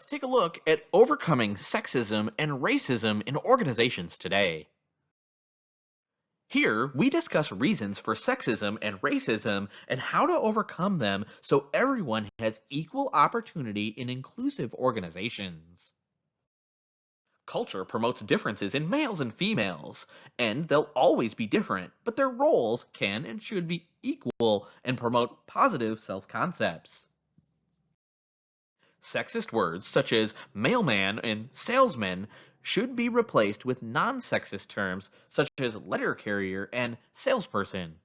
Let's take a look at overcoming sexism and racism in organizations today. Here, we discuss reasons for sexism and racism and how to overcome them so everyone has equal opportunity in inclusive organizations. Culture promotes differences in males and females, and they'll always be different, but their roles can and should be equal and promote positive self concepts. Sexist words such as mailman and salesman should be replaced with non sexist terms such as letter carrier and salesperson.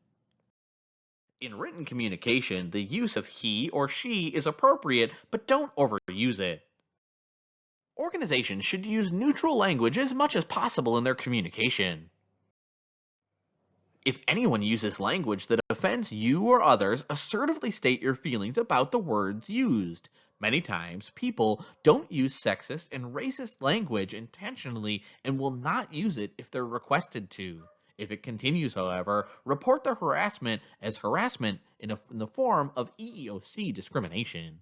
In written communication, the use of he or she is appropriate, but don't overuse it. Organizations should use neutral language as much as possible in their communication. If anyone uses language that offends you or others, assertively state your feelings about the words used. Many times, people don't use sexist and racist language intentionally and will not use it if they're requested to. If it continues, however, report the harassment as harassment in the form of EEOC discrimination.